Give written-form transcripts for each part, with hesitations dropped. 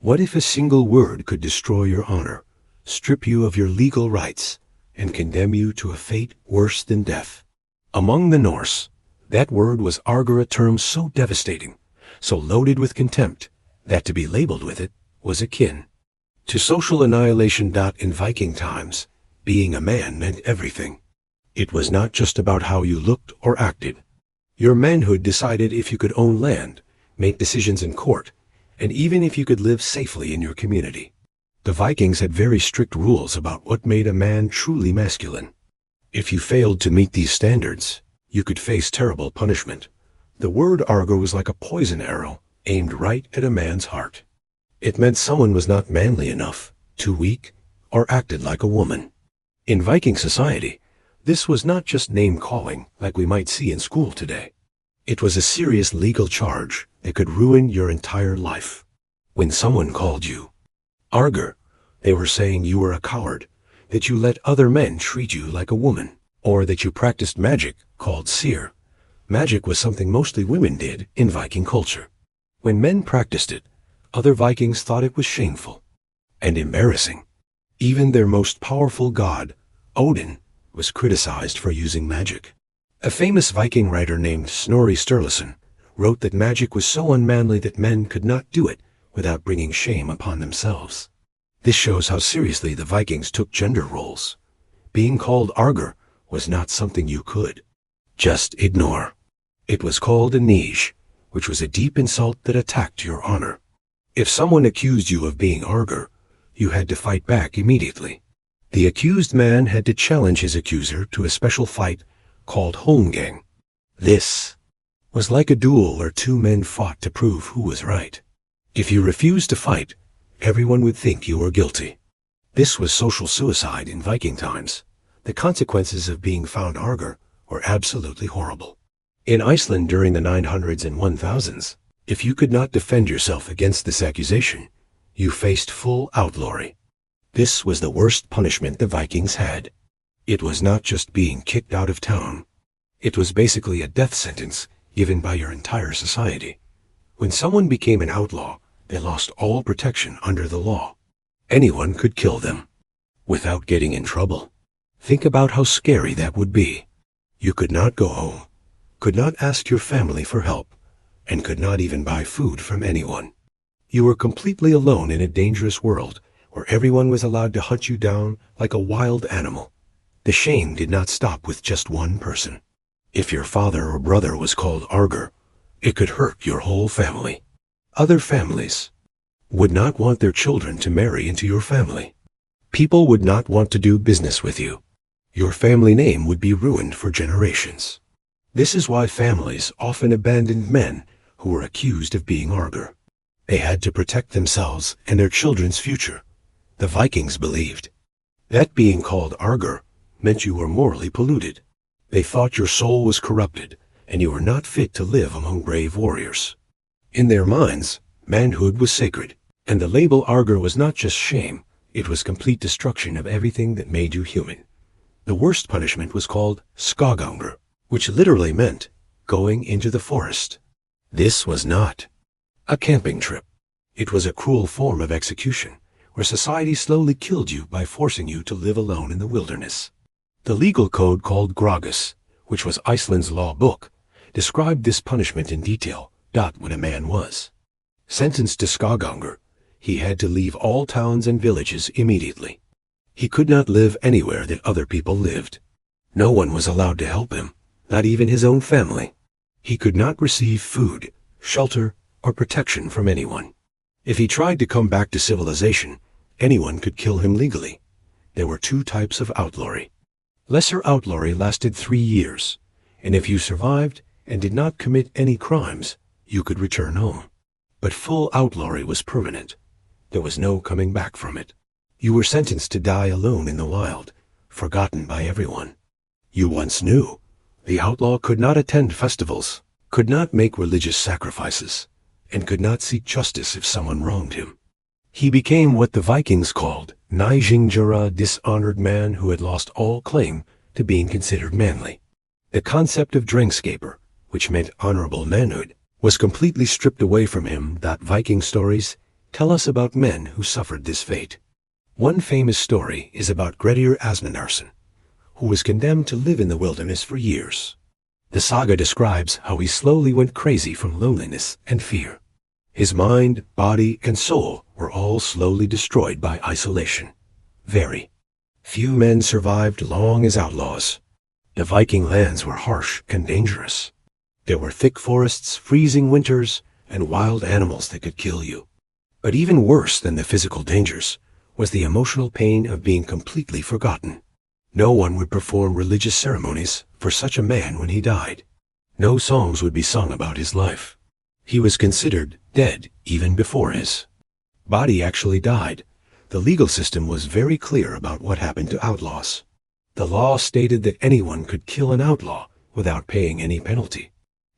What if a single word could destroy your honor, strip you of your legal rights, and condemn you to a fate worse than death? Among the Norse, that word was argr, a term so devastating, so loaded with contempt, that to be labeled with it was akin to social annihilation. In Viking times, being a man meant everything. It was not just about how you looked or acted. Your manhood decided if you could own land, make decisions in court, and even if you could live safely in your community. The Vikings had very strict rules about what made a man truly masculine. If you failed to meet these standards, you could face terrible punishment. The word argr was like a poison arrow aimed right at a man's heart. It meant someone was not manly enough, too weak, or acted like a woman. In Viking society, this was not just name-calling like we might see in school today. It was a serious legal charge that could ruin your entire life. When someone called you argr, they were saying you were a coward, that you let other men treat you like a woman, or that you practiced magic called seer. Magic was something mostly women did in Viking culture. When men practiced it, other Vikings thought it was shameful and embarrassing. Even their most powerful god, Odin, was criticized for using magic. A famous Viking writer named Snorri Sturluson wrote that magic was so unmanly that men could not do it without bringing shame upon themselves. This shows how seriously the Vikings took gender roles. Being called argr was not something you could just ignore. It was called a niche, which was a deep insult that attacked your honor. If someone accused you of being argr, you had to fight back immediately. The accused man had to challenge his accuser to a special fight called holmgang. This was like a duel where two men fought to prove who was right. If you refused to fight, everyone would think you were guilty. This was social suicide in Viking times. The consequences of being found argr were absolutely horrible. In Iceland during the 900s and 1000s, if you could not defend yourself against this accusation, you faced full outlawry. This was the worst punishment the Vikings had. It was not just being kicked out of town. It was basically a death sentence given by your entire society. When someone became an outlaw, they lost all protection under the law. Anyone could kill them without getting in trouble. Think about how scary that would be. You could not go home, could not ask your family for help, and could not even buy food from anyone. You were completely alone in a dangerous world where everyone was allowed to hunt you down like a wild animal. The shame did not stop with just one person. If your father or brother was called argr, it could hurt your whole family. Other families would not want their children to marry into your family. People would not want to do business with you. Your family name would be ruined for generations. This is why families often abandoned men who were accused of being argr. They had to protect themselves and their children's future. The Vikings believed that being called argr meant you were morally polluted. They thought your soul was corrupted and you were not fit to live among brave warriors. In their minds, manhood was sacred, and the label argr was not just shame, it was complete destruction of everything that made you human. The worst punishment was called Skóggangr, which literally meant going into the forest. This was not a camping trip. It was a cruel form of execution, where society slowly killed you by forcing you to live alone in the wilderness. The legal code called Grágás, which was Iceland's law book, described this punishment in detail. When a man was sentenced to Skóggangr, he had to leave all towns and villages immediately. He could not live anywhere that other people lived. No one was allowed to help him, not even his own family. He could not receive food, shelter, or protection from anyone. If he tried to come back to civilization, anyone could kill him legally. There were two types of outlawry. Lesser outlawry lasted 3 years, and if you survived and did not commit any crimes, you could return home. But full outlawry was permanent. There was no coming back from it. You were sentenced to die alone in the wild, forgotten by everyone you once knew. The outlaw could not attend festivals, could not make religious sacrifices, and could not seek justice if someone wronged him. He became what the Vikings called a dishonored man who had lost all claim to being considered manly. The concept of drengskaper, which meant honorable manhood, was completely stripped away from him. Viking stories tell us about men who suffered this fate. One famous story is about Grágás, who was condemned to live in the wilderness for years. The saga describes how he slowly went crazy from loneliness and fear. His mind, body, and soul were all slowly destroyed by isolation. Very few men survived long as outlaws. The Viking lands were harsh and dangerous. There were thick forests, freezing winters, and wild animals that could kill you. But even worse than the physical dangers was the emotional pain of being completely forgotten. No one would perform religious ceremonies for such a man when he died. No songs would be sung about his life. He was considered dead even before his body actually died. The legal system was very clear about what happened to outlaws. The law stated that anyone could kill an outlaw without paying any penalty.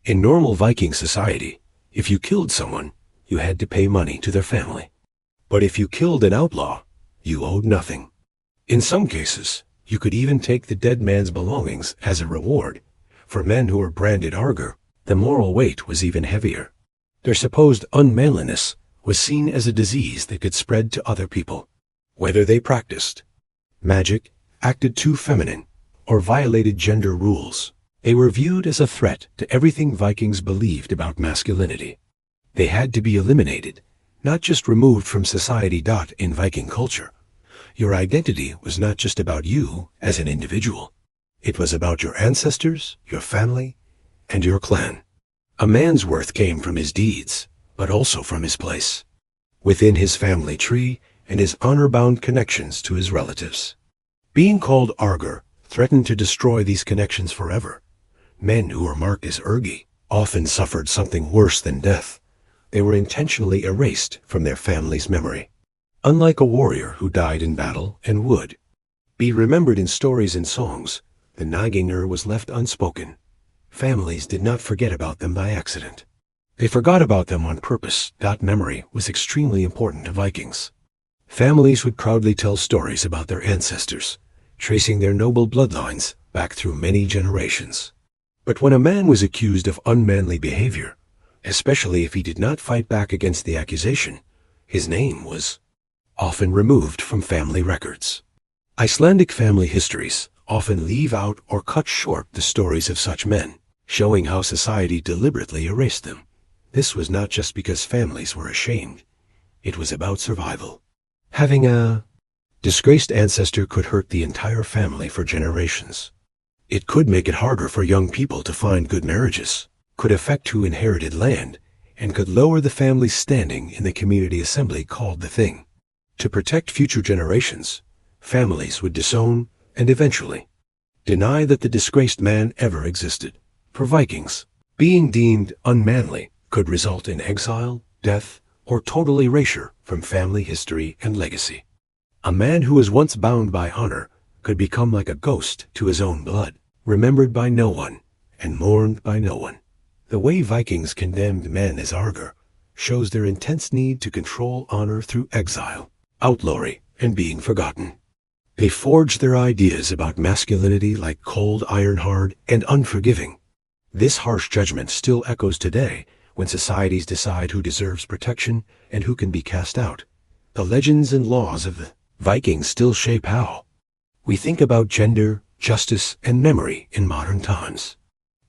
In normal Viking society, if you killed someone, you had to pay money to their family. But if you killed an outlaw, you owed nothing. In some cases, you could even take the dead man's belongings as a reward. For men who were branded argr, the moral weight was even heavier. Their supposed unmanliness was seen as a disease that could spread to other people. Whether they practiced magic, acted too feminine, or violated gender rules, they were viewed as a threat to everything Vikings believed about masculinity. They had to be eliminated, not just removed from society. In Viking culture, your identity was not just about you as an individual. It was about your ancestors, your family, and your clan. A man's worth came from his deeds, but also from his place within his family tree and his honor-bound connections to his relatives. Being called argr threatened to destroy these connections forever. Men who were marked as ergi often suffered something worse than death. They were intentionally erased from their family's memory. Unlike a warrior who died in battle and would be remembered in stories and songs, the Skóggangr was left unspoken. Families did not forget about them by accident. They forgot about them on purpose. Memory was extremely important to Vikings. Families would proudly tell stories about their ancestors, tracing their noble bloodlines back through many generations. But when a man was accused of unmanly behavior, especially if he did not fight back against the accusation, his name was often removed from family records. Icelandic family histories often leave out or cut short the stories of such men, showing how society deliberately erased them. This was not just because families were ashamed. It was about survival. Having a disgraced ancestor could hurt the entire family for generations. It could make it harder for young people to find good marriages, could affect who inherited land, and could lower the family's standing in the community assembly called the Thing. To protect future generations, families would disown and eventually deny that the disgraced man ever existed. For Vikings, being deemed unmanly could result in exile, death, or total erasure from family history and legacy. A man who was once bound by honor could become like a ghost to his own blood, remembered by no one and mourned by no one. The way Vikings condemned men as argr shows their intense need to control honor through exile, outlawry, and being forgotten. They forged their ideas about masculinity like cold, iron-hard, and unforgiving. This harsh judgment still echoes today when societies decide who deserves protection and who can be cast out. The legends and laws of the Vikings still shape how we think about gender, justice, and memory in modern times.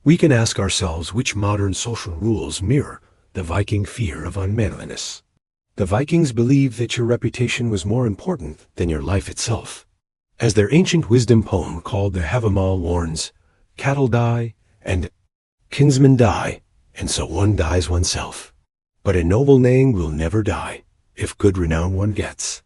We can ask ourselves which modern social rules mirror the Viking fear of unmanliness. The Vikings believed that your reputation was more important than your life itself. As their ancient wisdom poem called the Havamal warns, cattle die and kinsmen die, and so one dies oneself. But a noble name will never die if good renown one gets.